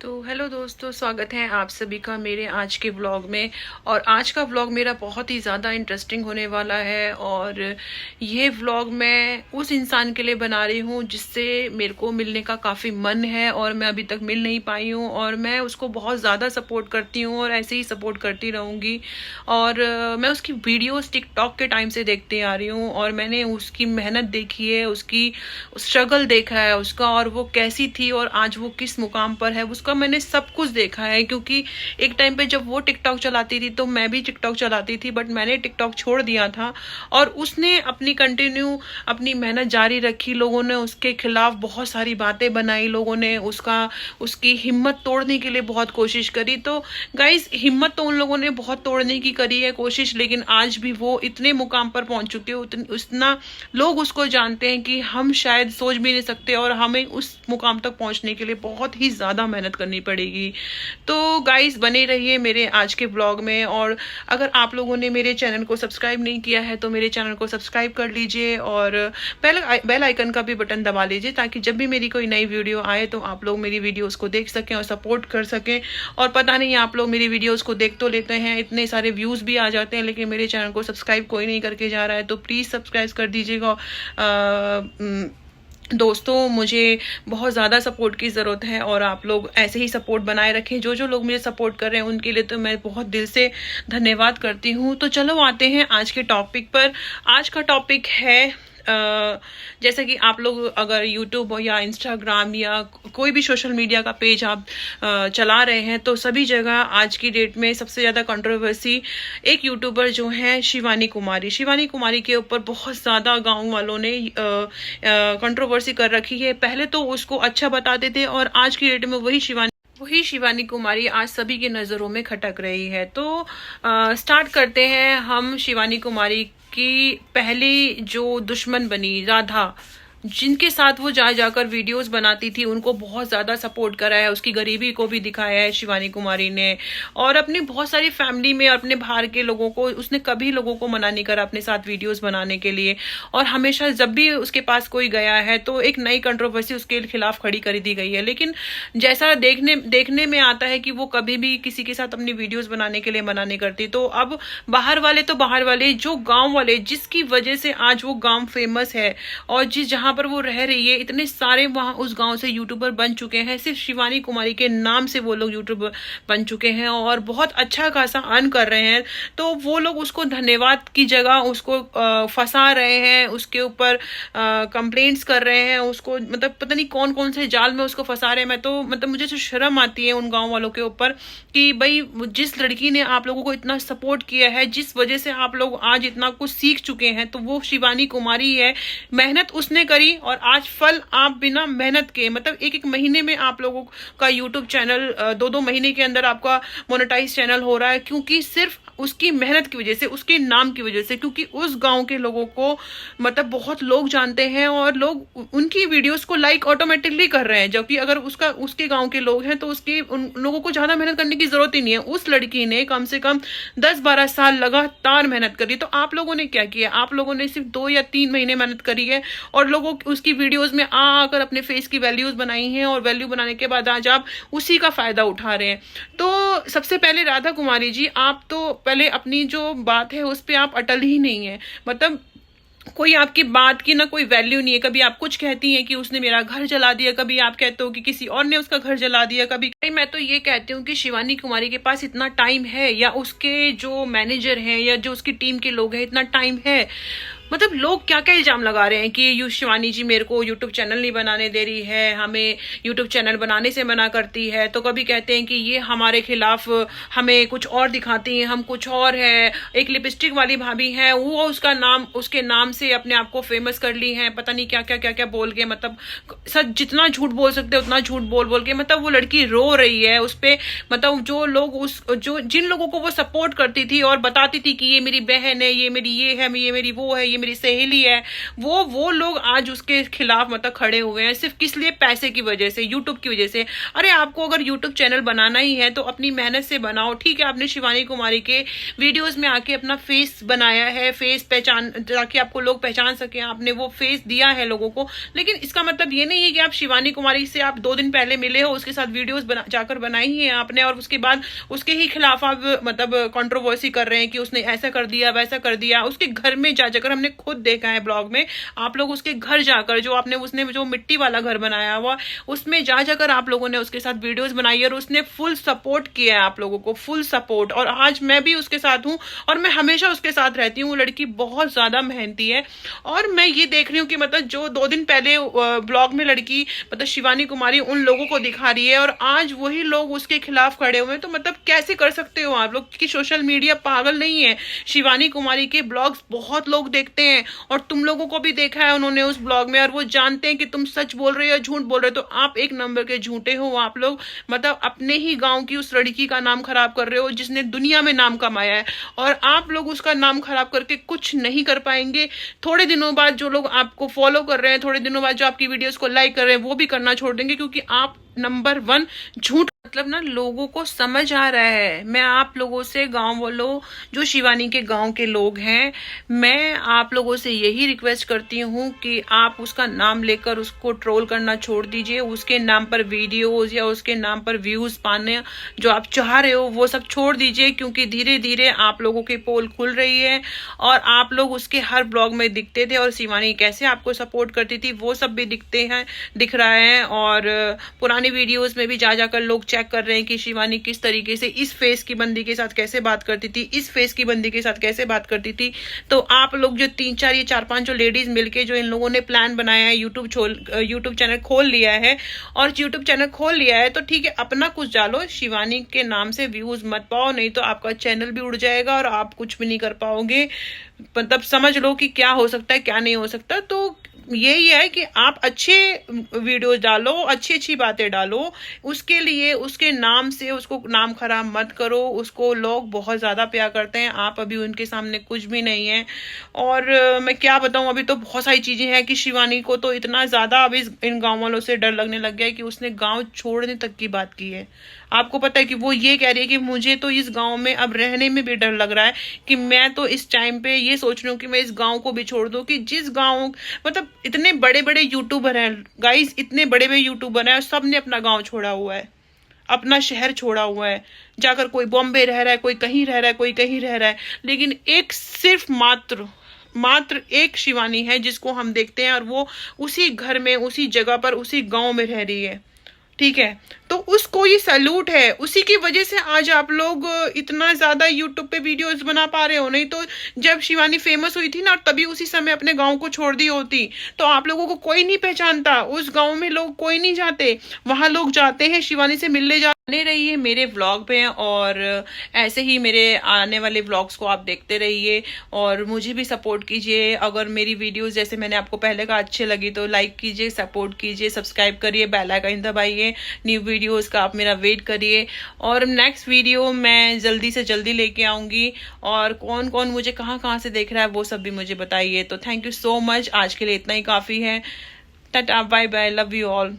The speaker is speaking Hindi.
तो हेलो दोस्तों, स्वागत है आप सभी का मेरे आज के व्लॉग में। और आज का व्लॉग मेरा बहुत ही ज़्यादा इंटरेस्टिंग होने वाला है। और ये व्लॉग मैं उस इंसान के लिए बना रही हूँ जिससे मेरे को मिलने का काफ़ी मन है और मैं अभी तक मिल नहीं पाई हूँ, और मैं उसको बहुत ज़्यादा सपोर्ट करती हूँ और ऐसे ही सपोर्ट करती रहूँगी। और मैं उसकी वीडियोस टिकटॉक के टाइम से देखते आ रही हूँ, और मैंने उसकी मेहनत देखी है, उसकी स्ट्रगल देखा है उसका, और वो कैसी थी और आज वो किस मुकाम पर है उसका मैंने सब कुछ देखा है। क्योंकि एक टाइम पे जब वो टिकटॉक चलाती थी तो मैं भी टिकटॉक चलाती थी, बट मैंने टिकटॉक छोड़ दिया था और उसने अपनी कंटिन्यू अपनी मेहनत जारी रखी। लोगों ने उसके खिलाफ बहुत सारी बातें बनाई, लोगों ने उसकी हिम्मत तोड़ने के लिए बहुत कोशिश करी। तो गाइज, हिम्मत तो उन लोगों ने बहुत तोड़ने की करी है कोशिश, लेकिन आज भी वो इतने मुकाम पर पहुंच चुके हो, उतना लोग उसको जानते हैं कि हम शायद सोच भी नहीं सकते, और हमें उस मुकाम तक पहुंचने के लिए बहुत ही ज्यादा मेहनत करनी पड़ेगी। तो गाइस, बने रहिए मेरे आज के ब्लॉग में। और अगर आप लोगों ने मेरे चैनल को सब्सक्राइब नहीं किया है तो मेरे चैनल को सब्सक्राइब कर लीजिए, और बेल आइकन का भी बटन दबा लीजिए, ताकि जब भी मेरी कोई नई वीडियो आए तो आप लोग मेरी वीडियोस को देख सकें और सपोर्ट कर सकें। और पता नहीं, आप लोग मेरी वीडियोस को देख तो लेते हैं, इतने सारे व्यूज भी आ जाते हैं, लेकिन मेरे चैनल को सब्सक्राइब कोई नहीं करके जा रहा है। तो प्लीज सब्सक्राइब कर दीजिएगा दोस्तों। मुझे बहुत ज़्यादा सपोर्ट की ज़रूरत है, और आप लोग ऐसे ही सपोर्ट बनाए रखें। जो जो लोग मुझे सपोर्ट कर रहे हैं उनके लिए तो मैं बहुत दिल से धन्यवाद करती हूँ। तो चलो आते हैं आज के टॉपिक पर। आज का टॉपिक है जैसे कि आप लोग अगर यूट्यूब या इंस्टाग्राम या कोई भी सोशल मीडिया का पेज आप चला रहे हैं, तो सभी जगह आज की डेट में सबसे ज़्यादा कंट्रोवर्सी एक यूट्यूबर जो है शिवानी कुमारी के ऊपर बहुत ज़्यादा गांव वालों ने कंट्रोवर्सी कर रखी है। पहले तो उसको अच्छा बताते थे, और आज की डेट में वही शिवानी कुमारी आज सभी की नज़रों में खटक रही है। तो स्टार्ट करते हैं हम शिवानी कुमारी की पहली जो दुश्मन बनी, राधा, जिनके साथ वो जा जाकर वीडियोस बनाती थी, उनको बहुत ज्यादा सपोर्ट करा है, उसकी गरीबी को भी दिखाया है शिवानी कुमारी ने। और अपनी बहुत सारी फैमिली में अपने बाहर के लोगों को उसने कभी लोगों को मना नहीं करा अपने साथ वीडियोस बनाने के लिए। और हमेशा जब भी उसके पास कोई गया है तो एक नई कंट्रोवर्सी उसके खिलाफ खड़ी कर दी गई है। लेकिन जैसा देखने में आता है कि वो कभी भी किसी के साथ अपनी वीडियोस बनाने के लिए मना नहीं करती। तो अब बाहर वाले, जो गाँव वाले, जिसकी वजह से आज वो गाँव फेमस है, और जहाँ पर वो रह रही है, इतने सारे वहां उस गांव से यूट्यूबर बन चुके हैं। सिर्फ शिवानी कुमारी के नाम से वो लोग यूट्यूबर बन चुके हैं और बहुत अच्छा खासा अर्न कर रहे हैं। तो वो लोग उसको धन्यवाद की जगह उसको फंसा रहे हैं, उसके ऊपर कंप्लेंट्स कर रहे हैं, उसको मतलब पता नहीं कौन कौन से जाल में उसको फंसा रहे हैं। मैं तो मतलब मुझे तो शर्म आती है उन गाँव वालों के ऊपर कि भाई, जिस लड़की ने आप लोगों को इतना सपोर्ट किया है, जिस वजह से आप लोग आज इतना कुछ सीख चुके हैं, तो वो शिवानी कुमारी है। मेहनत उसने करी, और आज फल आप बिना मेहनत के, मतलब एक महीने में आप लोगों का यूट्यूब चैनल 2 महीने के अंदर आपका मोनेटाइज चैनल हो रहा है, क्योंकि सिर्फ उसकी मेहनत की वजह से, उसके नाम की वजह से। क्योंकि उस गांव के लोगों को मतलब बहुत लोग जानते हैं, और लोग उनकी वीडियोस को लाइक ऑटोमेटिकली कर रहे हैं, जबकि अगर उसके गांव के लोग हैं तो उन लोगों को ज्यादा मेहनत करने की जरूरत ही नहीं है। उस लड़की ने कम से कम 10-12 साल लगातार मेहनत करी। तो आप लोगों ने क्या किया? आप लोगों ने सिर्फ 2 या 3 महीने मेहनत करी है, और लोगों उसकी वीडियोस में आकर अपने फेस की वैल्यूज बनाई हैं, और वैल्यू बनाने के बाद आज आप उसी का फायदा उठा रहे हैं। तो सबसे पहले राधा कुमारी जी, आप तो पहले अपनी जो बात है उस पर आप अटल ही नहीं है। मतलब कोई आपकी बात की ना कोई वैल्यू नहीं है। कभी आप कुछ कहती हैं कि उसने मेरा घर जला दिया, कभी आप कहते हो कि किसी और ने उसका घर जला दिया, कभी मैं तो ये कहती हूँ कि शिवानी कुमारी के पास इतना टाइम है, या उसके जो मैनेजर हैं या जो उसकी टीम के लोग हैं इतना टाइम है। मतलब लोग क्या क्या इल्जाम लगा रहे हैं कि शिवानी जी मेरे को यूट्यूब चैनल नहीं बनाने दे रही है, हमें यूट्यूब चैनल बनाने से मना करती है। तो कभी कहते हैं कि ये हमारे खिलाफ हमें कुछ और दिखाती हैं, हम कुछ और है। एक लिपस्टिक वाली भाभी है, वो उसके नाम से अपने आप को फेमस कर ली है, पता नहीं क्या क्या क्या क्या बोल के, मतलब सच जितना झूठ बोल सकते हैं उतना झूठ बोल बोल के, मतलब वो लड़की रो रही है उस पे। मतलब जो लोग जिन लोगों को वो सपोर्ट करती थी और बताती थी कि ये मेरी बहन है, ये मेरी ये है, ये मेरी वो है, ये मेरी सहेली है, वो लोग आज उसके खिलाफ मतलब खड़े हुए हैं, सिर्फ किस लिए? पैसे की वजह से, यूट्यूब की वजह से। अरे आपको अगर यूट्यूब चैनल बनाना ही है तो अपनी मेहनत से बनाओ। ठीक है, आपने शिवानी कुमारी के वीडियोस में आके अपना फेस बनाया है, फेस पहचान, ताकि आपको लोग पहचान सके, आपने वो फेस दिया है लोगों को, लेकिन इसका मतलब ये नहीं है कि आप शिवानी कुमारी से आप 2 दिन पहले मिले हो, उसके साथ वीडियोस जाकर बनाई है आपने, और उसके बाद उसके ही खिलाफ आप मतलब कंट्रोवर्सी कर रहे हैं कि उसने ऐसा कर दिया वैसा कर दिया। उसके घर में जाकर हमने खुद देखा है ब्लॉग में, आप लोग उसके घर जाकर, जो आपने उसने जो मिट्टी वाला घर बनाया हुआ, उसमें जाकर आप लोगों ने उसके साथ वीडियोस बनाई और उसने फुल सपोर्ट किया है आप लोगों को, फुल सपोर्ट। और आज मैं भी उसके साथ हूं और मैं हमेशा उसके साथ रहती हूँ। वो लड़की बहुत ज्यादा मेहनती है और मैं ये देख रही हूँ कि मतलब जो 2 दिन पहले ब्लॉग में लड़की मतलब शिवानी कुमारी उन लोगों को दिखा रही है और आज वही लोग उसके खिलाफ खड़े हुए हैं, तो मतलब कैसे कर सकते हो आप लोग? कि सोशल मीडिया पागल नहीं है। शिवानी कुमारी के ब्लॉग्स बहुत लोग देखते हैं और तुम लोगों को भी देखा है उन्होंने उस ब्लॉग में, और वो जानते हैं कि तुम सच बोल रहे हो या झूठ बोल रहे हो। तो आप एक नंबर के झूठे हो आप लोग, मतलब अपने ही गांव की उस लड़की का नाम खराब कर रहे हो जिसने दुनिया में नाम कमाया है, और आप लोग उसका नाम खराब करके कुछ नहीं कर पाएंगे। थोड़े दिनों बाद जो लोग आपको फॉलो कर रहे हैं, थोड़े दिनों बाद जो आपकी वीडियोस को लाइक कर रहे हैं, वो भी करना छोड़ देंगे, क्योंकि आप नंबर 1 झूठ, मतलब ना लोगों को समझ आ रहा है। मैं आप लोगों से, गांव वालों, जो शिवानी के गांव के लोग हैं, मैं आप लोगों से यही रिक्वेस्ट करती हूँ कि आप उसका नाम लेकर उसको ट्रोल करना छोड़ दीजिए। उसके नाम पर वीडियोस या उसके नाम पर व्यूज पाने जो आप चाह रहे हो वो सब छोड़ दीजिए, क्योंकि धीरे धीरे आप लोगों की पोल खुल रही है और आप लोग उसके हर ब्लॉग में दिखते थे और शिवानी कैसे आपको सपोर्ट करती थी वो सब भी दिख रहा है। और पुरानी वीडियोस में भी जाकर लोग चेक कर रहे हैं कि शिवानी किस तरीके से इस फेस की बंदी के साथ कैसे बात करती थी, इस फेस की बंदी के साथ कैसे बात करती थी। तो आप लोग जो 3-4 ये 4-5 जो लेडीज मिलके जो इन लोगों ने प्लान बनाया है, यूट्यूब चैनल खोल लिया है, और यूट्यूब चैनल खोल लिया है तो ठीक है, अपना कुछ डालो, शिवानी के नाम से व्यूज मत पाओ, नहीं तो आपका चैनल भी उड़ जाएगा और आप कुछ भी नहीं कर पाओगे। मतलब समझ लो कि क्या हो सकता है क्या नहीं हो सकता। तो यही है कि आप अच्छे वीडियोस डालो, अच्छी अच्छी बातें डालो, उसके लिए उसके नाम से उसको नाम खराब मत करो। उसको लोग बहुत ज्यादा प्यार करते हैं, आप अभी उनके सामने कुछ भी नहीं है। और मैं क्या बताऊं, अभी तो बहुत सारी चीजें हैं कि शिवानी को तो इतना ज्यादा अभी इन गांव वालों से डर लगने लग गया है कि उसने गांव छोड़ने तक की बात की है। आपको पता है कि वो ये कह रही है कि मुझे तो इस गांव में अब रहने में भी डर लग रहा है, कि मैं तो इस टाइम पे ये सोच रही हूँ कि मैं इस गांव को भी छोड़ दूं। कि जिस गांव, मतलब इतने बड़े बड़े यूट्यूबर हैं गाइस, इतने बड़े बड़े यूट्यूबर हैं, सब ने अपना गांव छोड़ा हुआ है, अपना शहर छोड़ा हुआ है, जाकर कोई बॉम्बे रह रहा है, कोई कहीं रह रहा है, कोई कहीं रह रहा है, लेकिन एक सिर्फ मात्र एक शिवानी है जिसको हम देखते हैं, और वो उसी घर में, उसी जगह पर, उसी गांव में रह रही है। ठीक है, तो उसको ये सैल्यूट है। उसी की वजह से आज आप लोग इतना ज्यादा यूट्यूब पे वीडियोस बना पा रहे हो, नहीं तो जब शिवानी फेमस हुई थी ना, तभी उसी समय अपने गांव को छोड़ दी होती तो आप लोगों को कोई नहीं पहचानता। उस गांव में लोग कोई नहीं जाते, वहां लोग जाते हैं शिवानी से मिलने जाने रहिए मेरे व्लॉग पे, और ऐसे ही मेरे आने वाले व्लॉग्स को आप देखते रहिए और मुझे भी सपोर्ट कीजिए। अगर मेरी वीडियोस जैसे मैंने आपको पहले कहा अच्छे लगी तो लाइक कीजिए, सपोर्ट कीजिए, सब्सक्राइब करिए, बेल आइकन दबाइए, न्यू वीडियोस का आप मेरा वेट करिए। और नेक्स्ट वीडियो मैं जल्दी से जल्दी लेके आऊंगी, और कौन कौन मुझे कहाँ कहाँ से देख रहा है वो सब भी मुझे बताइए। तो थैंक यू सो मच, आज के लिए इतना ही काफी है। Tata, bye bye, love you all.